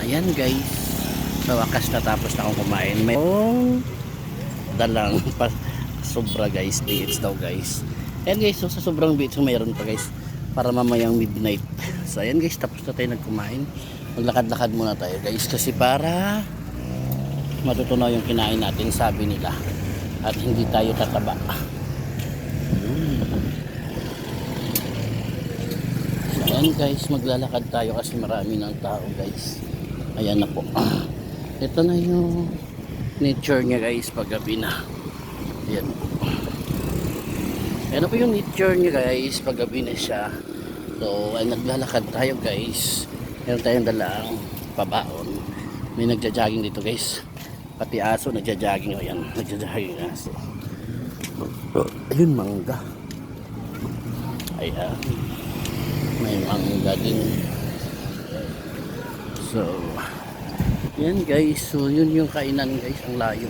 Ayan guys. Sa wakas natapos na akong kumain. May dalang pa sobra guys. BH daw guys. Ayan guys, so sa sobrang BH mayroon pa guys. Para mamayang midnight. So ayan guys, tapos na tayo nagkumain. Maglakad-lakad muna tayo guys. Kasi para matutunaw yung kinain natin, sabi nila. At hindi tayo tataba. So ayan guys, maglalakad tayo kasi marami ng tao guys. Ayan na po. Ito na yung nature niya guys paggabi na. Ayan po. Ayan po yung nature niya guys paggabi na siya. So ay naglalakad tayo guys. Meron tayong dalang pabaon. May nagja-jogging dito guys. Pati aso nagja-jogging. Ayan, nagja-jogging aso. Ayun, mangga. Ayan. May mangga din. So yan guys, so yun yung kainan guys, ang layo.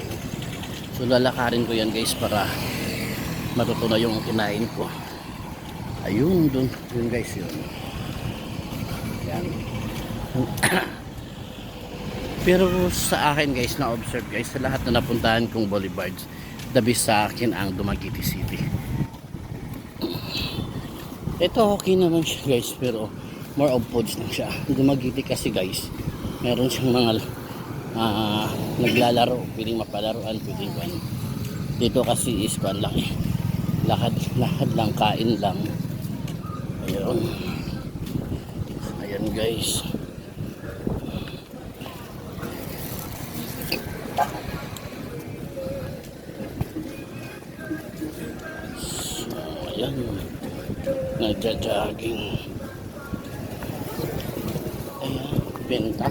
So lalakarin ko yan guys para matutunaw yung kinain ko. Ayun, dun guys yun. Yan. Pero sa akin guys, na-observe guys, sa lahat na napuntahan kong boulevards, the best sa akin ang Dumaguete City. Ito okay naman siya guys, pero more of foods lang siya. Dumaguete kasi guys, meron siyang mga naglalaro, pwedeng mapalaruan, pwedeng kan. Dito kasi is pan lang eh. Lahat lang, kain lang. Ayun. Ayan guys. So, ayan. Nagja-jogging. Ayan, benta.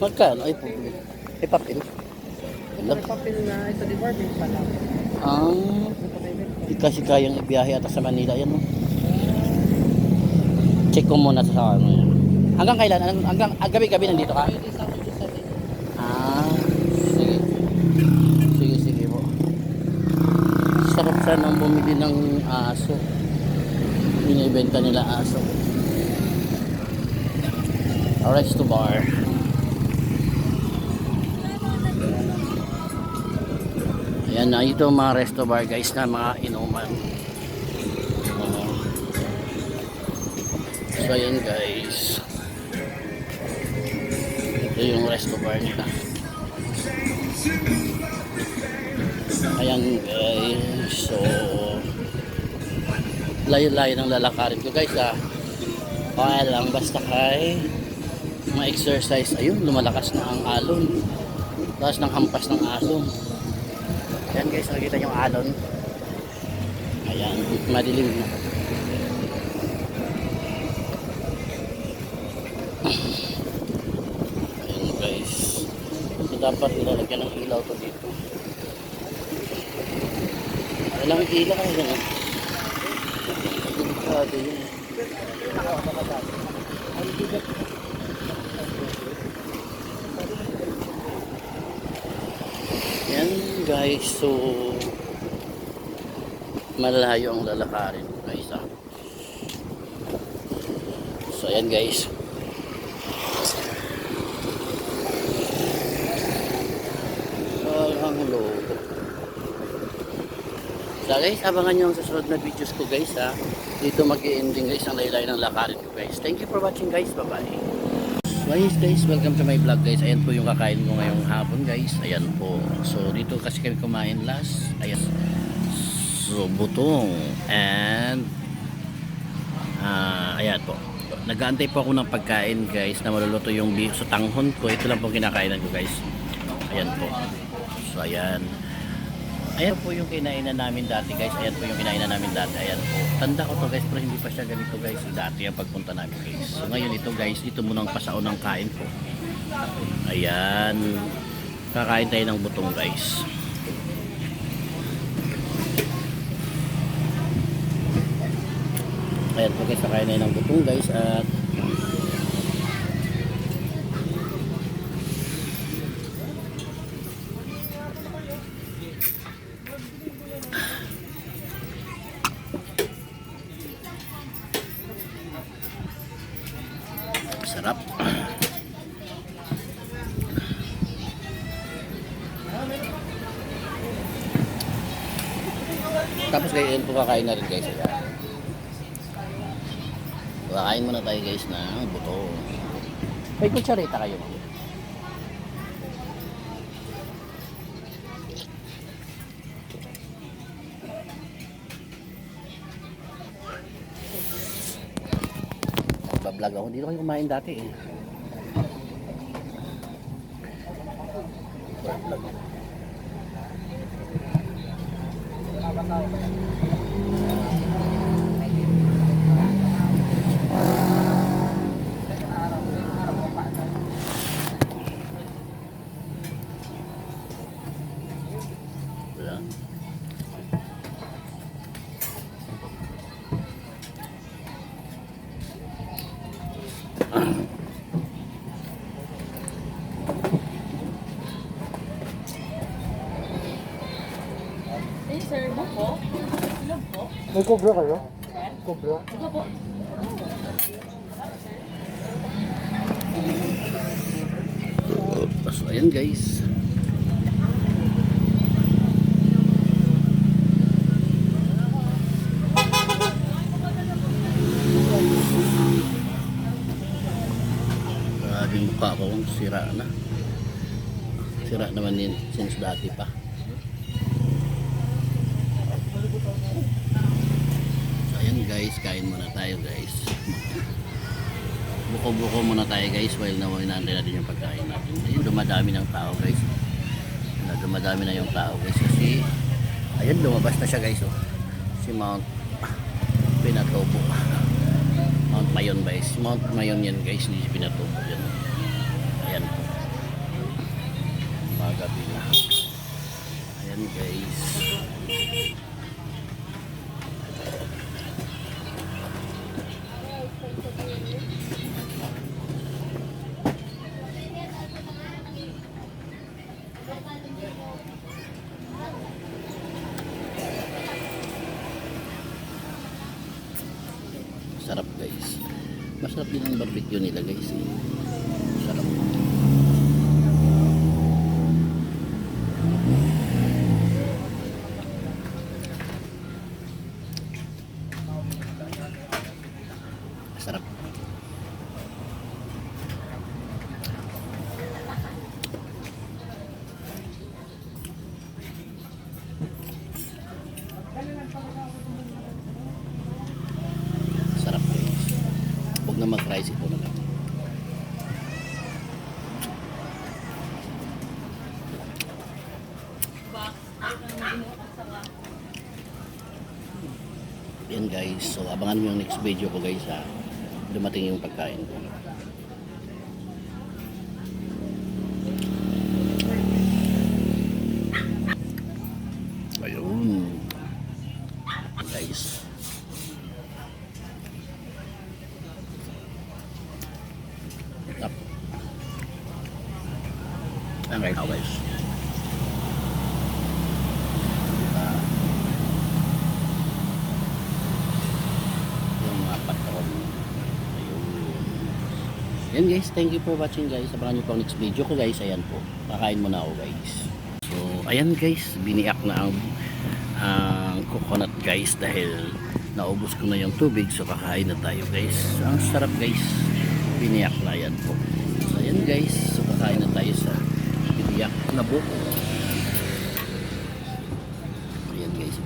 Magkano? Ay, papel. May papel na ito di Barbie pala. Di kasi kayang ibiyahe ata sa Manila yan, no? Check ko muna sa ano yan. Hanggang kailan? Hanggang gabi-gabi nandito ka? Sige. Sige po. Sarap sana bumili ng aso. Binibenta nila aso. Resto bar. Ayan na, ito mga resto bar guys na mga inuman. So ayan guys. Ito yung resto bar nila. Ayan guys. So layo-layo ng lalakarin ko guys ha. Okay lang, basta kay ma-exercise. Ayun, lumalakas na ang alon. Lakas ng hampas ng alon. Ayan guys, nakikita nyo yung alon. Ayan, madilim na. Ayan guys. So dapat nilalagyan ng ilaw to dito. Alam yung ilaw kasi gano'n. Delikado yun. Yan guys, so malayo ang lalakarin guys ha. So ayan guys. Ang logo. So guys, abangan nyo ang susunod na videos ko guys ha. Dito mag-i-ending guys ang laylay ng lakarin ko guys. Thank you for watching guys, bye bye. Guys, welcome to my vlog guys. Ayan po yung kakain ko ngayong hapon guys. Ayan po. So dito kasi kami kumain last. Ayan. So butong and ayan po. Nag-aantay po ako ng pagkain guys na maluluto yung beef sa tanghon ko. Ito lang po kinakainan ko guys. Ayan po. So ayan. Ayan po yung kinainan namin dati guys. Ayan po yung kinainan namin dati. Ayan po. Tanda ko to guys, pero hindi pa siya ganito guys. Dati ang pagpunta namin guys. So ngayon ito guys, ito muna ang pasaon ng kain ko. Ayan. Kakain tayo ng butong guys. Ayan po guys, kakain tayo ng butong guys. At sarap. Tapos kayo yun po kakain na rin guys. Ayan. Kakain muna tayo guys ng buto. May kutsarita kayo. Nagbablog ako. Dito kayo kumain dati eh. Vlog. Ayan. Eh, sir, buko? Ilang po? May cobra kayo? Cobra? Ito po. So, ayan guys. Yung mukha ko sira na. Sira naman yun since dati pa. So ayan guys, kain muna tayo guys. Buko-buko muna tayo guys while natin natin yung pagkain natin. Ayun, dumadami ng tao guys. Dumadami na yung tao guys kasi ayan, lumabas na siya guys. Oh. Si Mount Pinatubo. Mount Mayon guys. Mount Mayon yan guys, hindi si Pinatubo yan. Ayan po. Magabi na. Ayan guys. Sarap guys. Masarap din ang barbecue nila guys. Sarap. Sarap. Sarap guys. Huwag na mag-rice ito na lang. Yan guys. So abangan mo yung next video ko guys ha. Dumating yung pagkain ko. Ayun. Guys. Tap. Ayan guys. Guys. Yung mga patron. Ayun. Yan guys. Thank you for watching guys. Abangan nyo po ang next video ko guys. Ayan po. Kakain muna ako guys. So ayan guys. Biniak na ang coconut guys dahil naubos ko na yung tubig. So kakain na tayo guys. Ang sarap guys. Biniak na yan po. So ayan guys. So kakain na tayo sa biniak na buko. Ayan guys.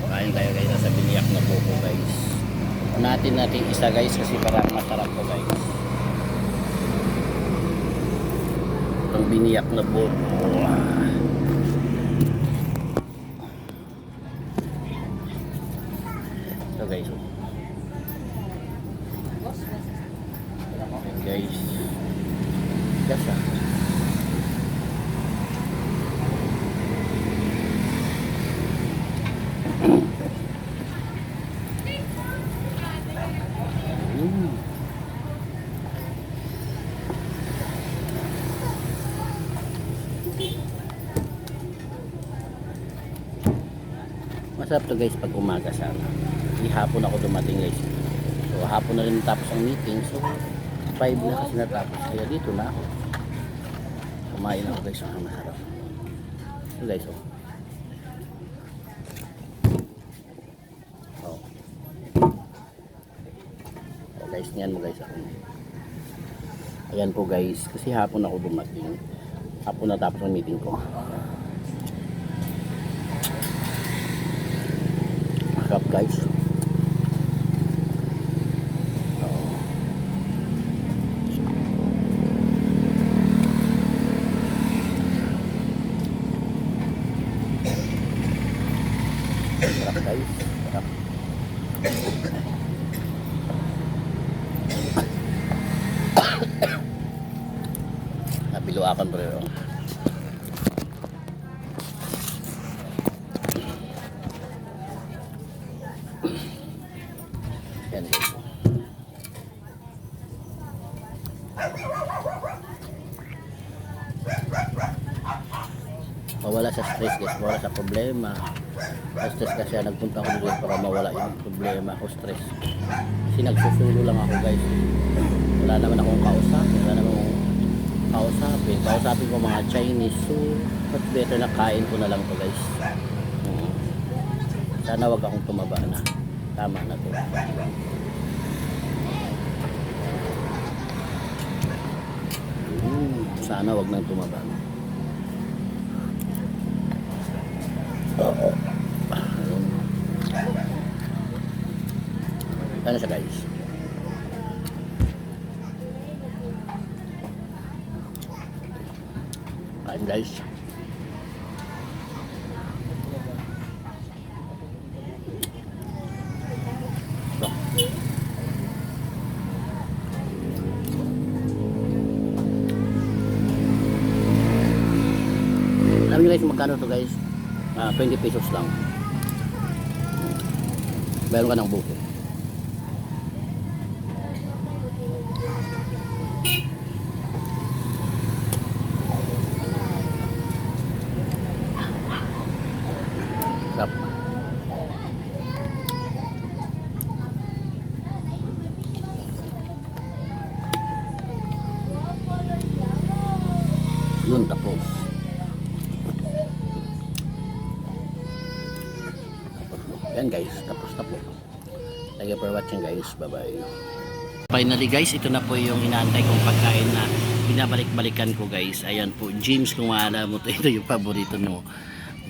Kain tayo guys sa biniak na buko guys. Natin isa guys kasi parang masarap po guys. Ang biniyak na buko. Ito guys. Ayan guys. Gasa. Masarap to guys pag umaga sana. Hapon ako dumating guys. So hapon na rin tapos ang meeting. So 5 na kasi natapos. Kaya dito na ako. So Kumain ako guys, ang masarap. Ito guys, oh. Oh. Oh guys, niyan mo guys ako. Ayan po guys, kasi hapon ako dumating. Hapon natapos ang meeting ko. Masarap guys. Sarap guys. Sarap. Nabiluakan bro. Yan guys. Mawala sa stress guys, mawala sa problema. Stress kasi nagpunta ako dito para mawala yung problema ako, stress. Kasi nagsusulo lang ako guys. Wala naman akong kausapin, kausapin ko mga Chinese, so much better na kain ko na lang to guys. Sana wag akong tumaba na, tama na to. Sana wag nang tumaba na. Ano siya guys? Kain guys. So. Alam niyo guys magkano to guys? 20 pesos lang. Meron ka ng buko. Sarap. Yun tapos. Yan guys, tapos na po. Thank you for watching guys. Bye bye. Finally guys, ito na po yung inaantay kong pagkain na binabalik-balikan ko guys. Ayan po, James, kung maalam mo to, ito yung paborito mo.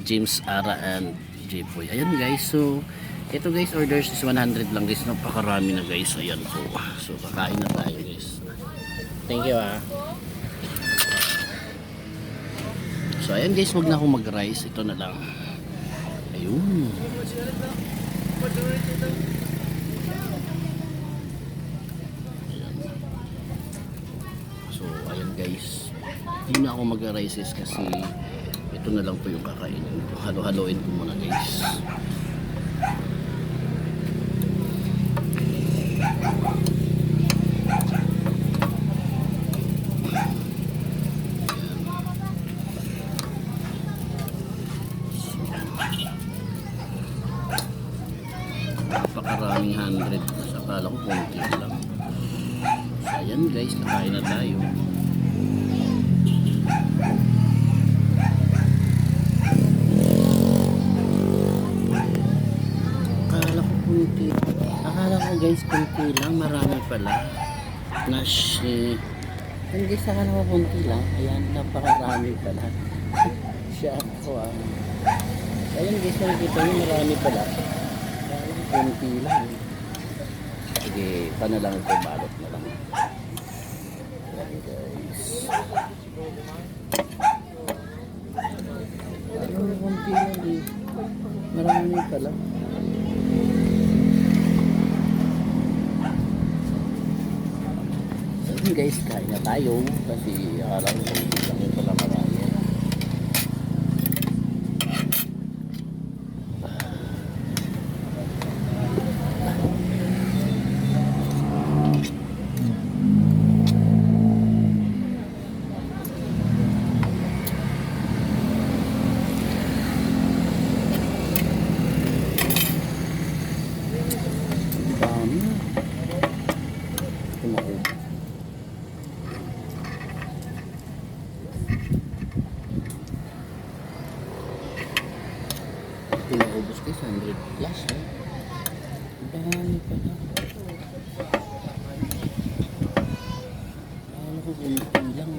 James, Ara, and J-Boy. Ayan guys, so ito guys, orders is 100 lang guys. Napakarami na guys. Ayan po. So kakain na tayo guys. Thank you ah. So ayan guys, wag na akong mag-rice. Ito na lang. Ayun. So ayan guys, hindi na ako mag-rices kasi ito na lang po yung kakainin ko. Halo-haloin ko muna guys. Napakaraming 100. Sa kala ko konti lang. So ayan guys, kakain na tayo. Akala ko guys kunti lang, marami pala. Yan guys, akala ko kunti lang. Ayan, napakarami pala. Siya ako ah. Ayan guys, nakikita nyo marami pala. Akala ko kunti lang. Sige, paano lang ito, balot na lang. Ayan guys. Ayan, kunti lang eh. Marami pala. Guys, kain na tayo kasi akala ko lang yung pala marami. Dami. Tumakbo. Guys, 100 plus. Dami pala. Ano ko kunti lang.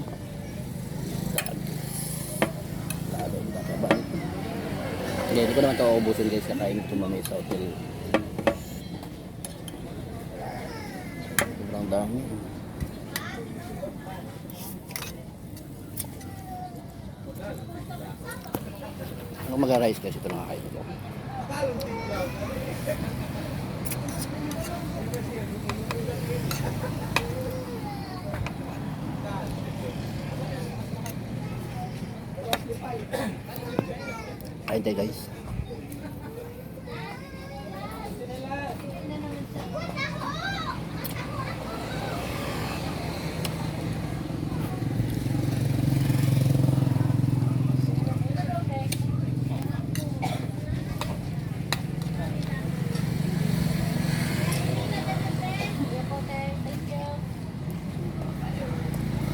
Lalo yung kakaba ito. Hindi ko naman ito uubusin guys. Kakain ito mamaya sa hotel. Sobrang dami. Ako mag-rice kasi ito nakakain ito. Kain tayo guys.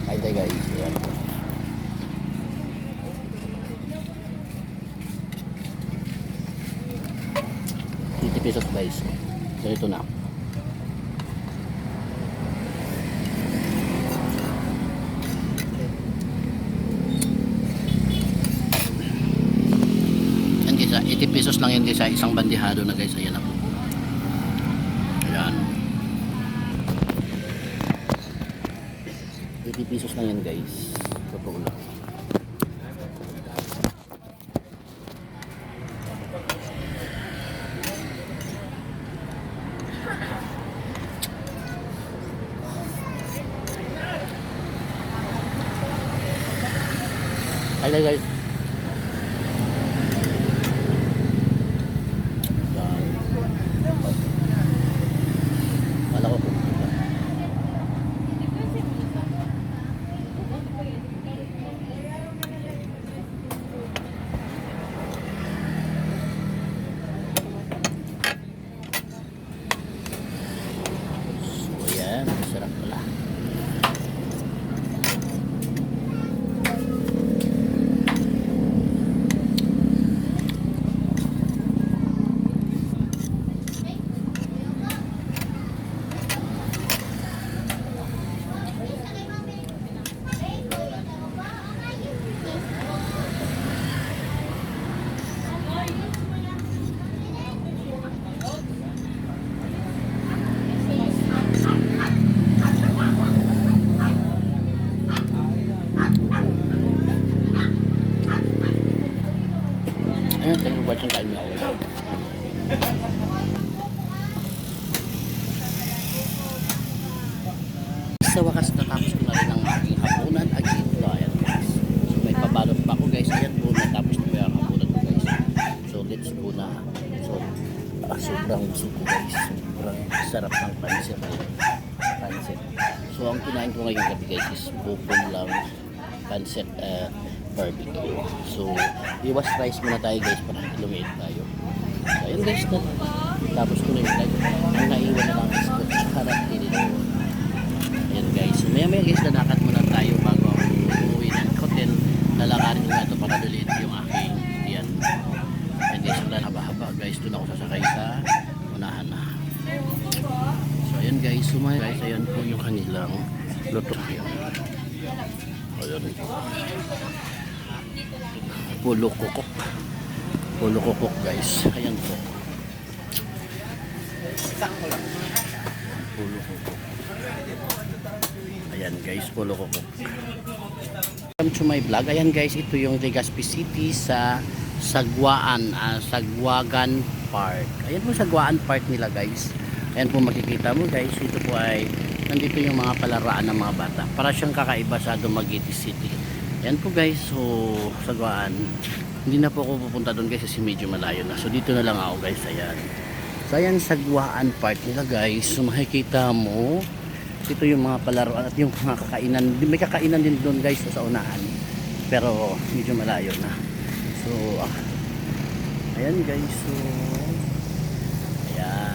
Kain tayo guys. Ayan. 50 pesos guys. Ganito na. Yan guys, 80 pesos lang yan guys sa isang bandihado na guys. Ayan na po. Ayan. 80 pesos lang yan guys. Totoo lang. Hi guys. Wala ko po. So yan, sarap pala. Ayan, tayo ba siyang kain niya? Sa wakas natapos ko na rin ang aking hapunan again. Ayan guys. So may pabalot pa ako guys. Ayan po, natapos na po yung hapunan ko guys. So let's go na. So sobrang suko guys. Sobrang sarap ng pansit. Pansit. So ang kinain ko ngayong gabi guys is bukon lang pansit barbecue. So iwas rice muna tayo guys para lumit tayo. So ayun guys, tapos ko na yung vlog. Ang naiwan na lang is harap din ito. Ayan guys, so maya guys, lalakad muna tayo bago ako umuwi ng hotel. Lalakarin ko na ito para daliit yung aking yan. And guys, ang haba-haba guys, doon ako sasakay sa unahan na. So ayan guys, guys, ayan po yung kanilang luto. Ayan. Pulo kukok. Pulo kukok guys. Ayan po. Pulo kukok. Ayan guys, pulo kukok. Welcome to my vlog. Ayan guys, ito yung Legazpi City sa Sagwaan, Sagwagan Park. Ayan po Sagwaan Park nila guys. Ayan po makikita mo guys, ito po ay nandito yung mga palaraan ng mga bata. Para siyang kakaiba sa Dumaguete City. Ayan po guys, so Sagwaan. Hindi na po ako pupunta doon guys kasi medyo malayo na. So dito na lang ako guys, ayan. So ayan Sagwaan Park nila guys. So makikita mo, ito yung mga palaruan at yung mga kakainan. May kakainan din doon guys sa unahan. Pero medyo malayo na. So ayan guys, so ayan.